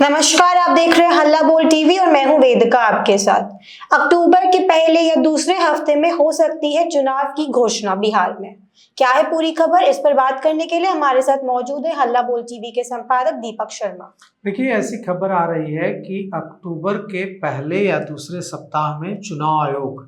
नमस्कार, आप देख रहे हैं हल्ला बोल टीवी और मैं हूं वेदिका आपके साथ। अक्टूबर के पहले या दूसरे हफ्ते में हो सकती है चुनाव की घोषणा बिहार में। क्या है पूरी खबर, इस पर बात करने के लिए हमारे साथ मौजूद है हल्ला बोल टीवी के संपादक दीपक शर्मा। देखिए, ऐसी खबर आ रही है कि अक्टूबर के पहले या दूसरे सप्ताह में चुनाव आयोग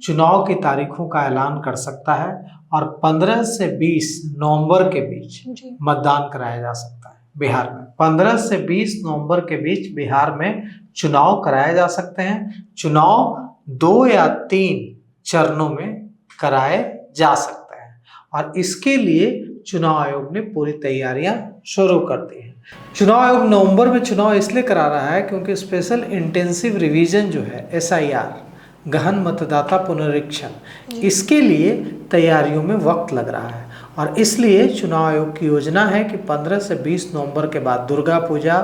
चुनाव की तारीखों का ऐलान कर सकता है और 15 से 20 नवंबर के बीच मतदान कराया जा सकता है बिहार में। 15 से 20 नवंबर के बीच बिहार में चुनाव कराए जा सकते हैं। चुनाव 2 या 3 चरणों में कराए जा सकते हैं और इसके लिए चुनाव आयोग ने पूरी तैयारियां शुरू कर दी हैं। चुनाव आयोग नवंबर में चुनाव इसलिए करा रहा है क्योंकि स्पेशल इंटेंसिव रिवीजन जो है SIR, गहन मतदाता पुनरीक्षण, इसके लिए तैयारियों में वक्त लग रहा है और इसलिए चुनाव आयोग की योजना है कि 15 से 20 नवंबर के बाद, दुर्गा पूजा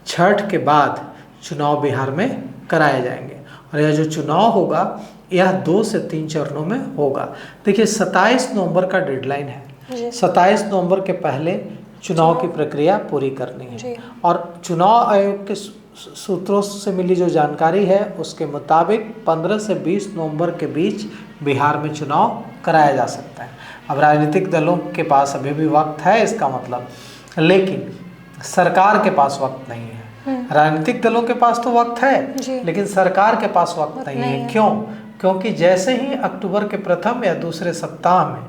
छठ के बाद चुनाव बिहार में कराए जाएंगे और यह जो चुनाव होगा यह 2 से 3 चरणों में होगा। देखिए, 27 नवंबर का डेडलाइन है। 27 नवंबर के पहले चुनाव की प्रक्रिया पूरी करनी है और चुनाव आयोग के सूत्रों से मिली जो जानकारी है उसके मुताबिक 15 से 20 नवंबर के बीच बिहार में चुनाव कराया जा सकता है। अब राजनीतिक दलों के पास अभी भी वक्त है, इसका मतलब, लेकिन सरकार के पास वक्त नहीं है। राजनीतिक दलों के पास तो वक्त है लेकिन सरकार के पास वक्त नहीं है। क्यों? क्योंकि जैसे ही अक्टूबर के प्रथम या दूसरे सप्ताह में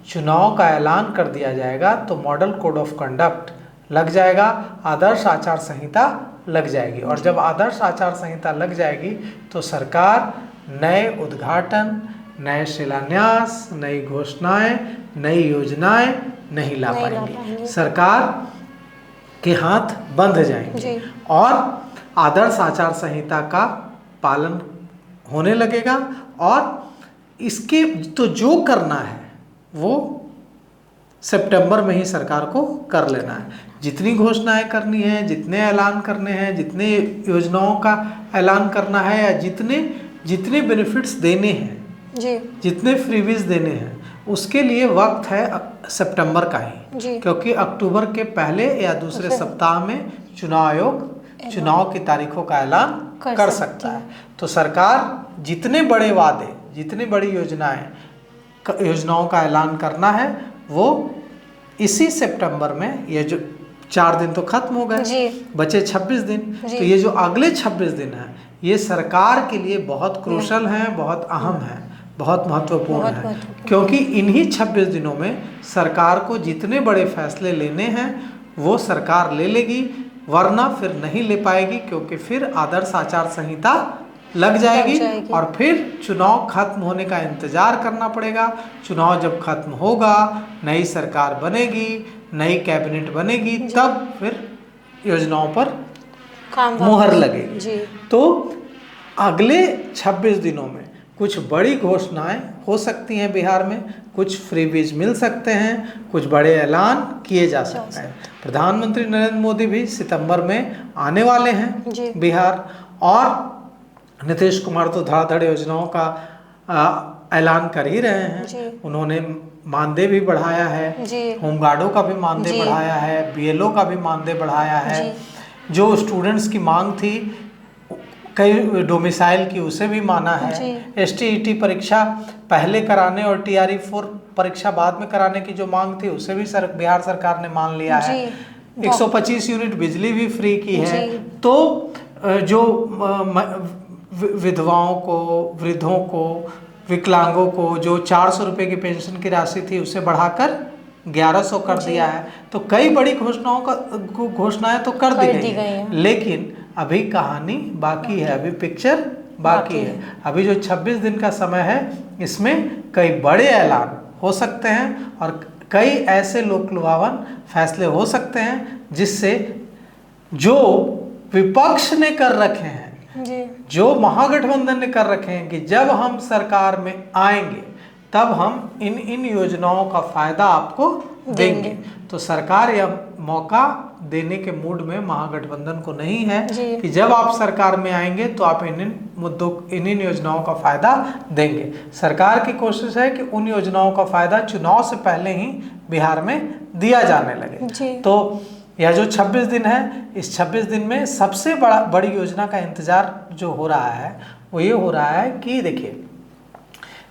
चुनाव का ऐलान कर दिया जाएगा तो मॉडल कोड ऑफ कंडक्ट लग जाएगा, आदर्श आचार संहिता लग जाएगी और जब आदर्श आचार संहिता लग जाएगी तो सरकार नए उद्घाटन, नए शिलान्यास, नई घोषणाएं, नई योजनाएं नहीं ला पाएंगी। सरकार के हाथ बंध जाएंगे और आदर्श आचार संहिता का पालन होने लगेगा और इसके तो जो करना है वो सितंबर में ही सरकार को कर लेना है। जितनी घोषणाएं करनी है, जितने ऐलान करने हैं, जितने योजनाओं का ऐलान करना है या जितने बेनिफिट्स देने हैं, जितने फ्रीबीज देने हैं, उसके लिए वक्त है सितंबर का ही, क्योंकि अक्टूबर के पहले या दूसरे सप्ताह में चुनाव आयोग चुनाव की तारीखों का ऐलान कर सकता है। तो सरकार जितने बड़े वादे, जितनी बड़ी योजनाओं का ऐलान करना है वो इसी सितंबर में, ये जो 4 दिन तो खत्म हो गए, बचे 26 दिन, तो ये जो अगले 26 दिन है ये सरकार के लिए बहुत क्रूशल हैं, बहुत अहम हैं, बहुत महत्वपूर्ण है, क्योंकि इन्हीं 26 दिनों में सरकार को जितने बड़े फैसले लेने हैं वो सरकार ले लेगी, वरना फिर नहीं ले पाएगी, क्योंकि फिर आदर्श आचार संहिता लग जाएगी और फिर चुनाव खत्म होने का इंतजार करना पड़ेगा। चुनाव जब खत्म होगा, नई सरकार बनेगी, नई कैबिनेट बनेगी, तब फिर योजनाओं पर मुहर लगेगी। तो अगले 26 दिनों में कुछ बड़ी घोषणाएं हो सकती हैं बिहार में, कुछ फ्रीबीज मिल सकते हैं, कुछ बड़े ऐलान किए जा सकते हैं। प्रधानमंत्री नरेंद्र मोदी भी सितंबर में आने वाले हैं बिहार और नीतीश कुमार तो धड़ाधड़ योजनाओं का ऐलान कर ही रहे हैं। उन्होंने मानदेय भी बढ़ाया है, होमगार्डों का भी मानदेय बढ़ाया है, BLO का भी मानदेय बढ़ाया है, जो स्टूडेंट्स की मांग थी कई डोमिसाइल की उसे भी माना है, STET परीक्षा पहले कराने और TRE-4 परीक्षा बाद में कराने की जो मांग थी उसे भी बिहार सरकार ने मान लिया है। 125 यूनिट बिजली भी फ्री की है। तो जो विधवाओं को, वृद्धों को, विकलांगों को जो 400 रुपये की पेंशन की राशि थी उसे बढ़ाकर 1100 कर दिया है। तो कई बड़ी घोषणाएं तो कर दी गई हैं, लेकिन अभी कहानी बाकी है, अभी पिक्चर बाकी है। अभी जो 26 दिन का समय है इसमें कई बड़े ऐलान हो सकते हैं और कई ऐसे लोकलुभावन फैसले हो सकते हैं जिससे जो विपक्ष ने कर रखे हैं, जो महागठबंधन ने कर रखे हैं कि जब हम सरकार में आएंगे तब हम इन योजनाओं का फायदा आपको देंगे, तो सरकार यह मौका देने के मूड में महागठबंधन को नहीं है कि जब आप सरकार में आएंगे तो आप इन योजनाओं का फायदा देंगे। सरकार की कोशिश है कि उन योजनाओं का फायदा चुनाव से पहले ही बिहार में दिया जाने लगे। तो यह जो 26 दिन है, इस 26 दिन में सबसे बड़ी योजना का इंतजार जो हो रहा है वो ये हो रहा है कि देखिए,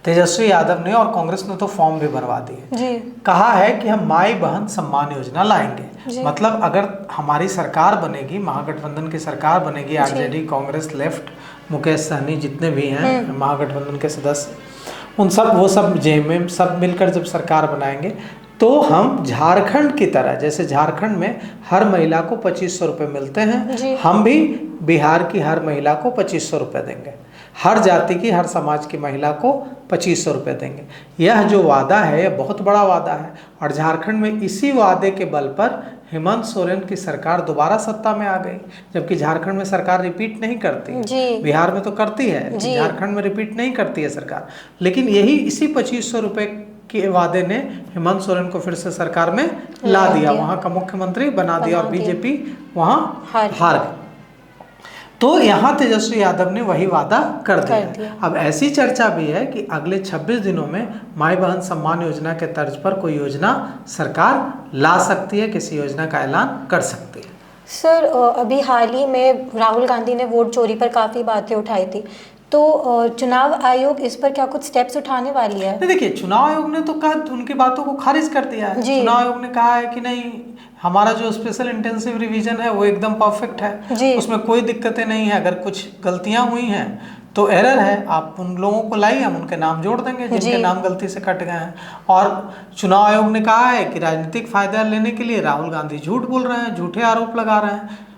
तेजस्वी यादव ने और कांग्रेस ने तो फॉर्म भी भरवा दिए जी। कहा है कि हम माई बहन सम्मान योजना लाएंगे। मतलब अगर हमारी सरकार बनेगी, महागठबंधन की सरकार बनेगी, आरजेडी, कांग्रेस, लेफ्ट, मुकेश सहनी जितने भी हैं महागठबंधन के सदस्य, वो सब जेएमएम सब मिलकर जब सरकार बनाएंगे तो हम झारखंड की तरह, जैसे झारखंड में हर महिला को 2500 रुपये मिलते हैं, हम भी बिहार की हर महिला को 2500 रुपये देंगे, हर जाति की, हर समाज की महिला को 2500 रुपये देंगे। यह जो वादा है, यह बहुत बड़ा वादा है और झारखंड में इसी वादे के बल पर हेमंत सोरेन की सरकार दोबारा सत्ता में आ गई, जबकि झारखंड में सरकार रिपीट नहीं करती है, बिहार में तो करती है, झारखंड में रिपीट नहीं करती है सरकार। लेकिन यही इसी 2500 रुपये के वादे ने हेमंत सोरेन को फिर से सरकार में ला दिया, वहाँ का मुख्यमंत्री बना दिया और बीजेपी वहाँ हार गई। तो यहाँ तेजस्वी यादव ने वही वादा कर दिया। अब ऐसी चर्चा भी है कि अगले 26 दिनों में माई बहन सम्मान योजना के तर्ज पर कोई योजना सरकार ला सकती है, किसी योजना का ऐलान कर सकती है। सर, अभी हाल ही में राहुल गांधी ने वोट चोरी पर काफ़ी बातें उठाई थी, तो चुनाव आयोग इस पर क्या कुछ स्टेप्स उठाने वाली है? देखिए, चुनाव आयोग ने तो उनकी बातों को खारिज कर दिया है। चुनाव आयोग ने कहा है कि नहीं, हमारा जो स्पेशल इंटेंसिव रिवीजन है वो एकदम परफेक्ट है, उसमें कोई दिक्कतें नहीं है। अगर कुछ गलतियां हुई हैं तो एरर है, आप उन लोगों को लाइए, हम उनके नाम जोड़ देंगे जिनके नाम गलती से कट गए हैं। और चुनाव आयोग ने कहा है कि राजनीतिक फायदा लेने के लिए राहुल गांधी झूठ बोल रहे हैं, झूठे आरोप लगा रहे हैं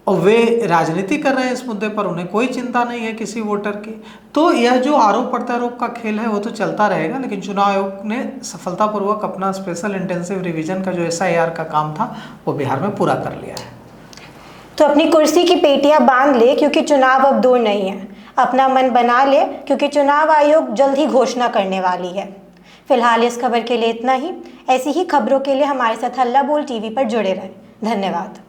और वे राजनीति कर रहे हैं इस मुद्दे पर, उन्हें कोई चिंता नहीं है किसी वोटर की। तो यह जो आरोप प्रत्यारोप का खेल है वो तो चलता रहेगा, लेकिन चुनाव आयोग ने सफलतापूर्वक अपना स्पेशल इंटेंसिव रिवीजन का जो SIR का काम था वो बिहार में पूरा कर लिया है। तो अपनी कुर्सी की पेटियां बांध ले, क्योंकि चुनाव अब दूर नहीं है। अपना मन बना ले, क्योंकि चुनाव आयोग जल्द ही घोषणा करने वाली है। फिलहाल इस खबर के लिए इतना ही। ऐसी ही खबरों के लिए हमारे साथ हल्ला बोल TV पर जुड़े रहें। धन्यवाद।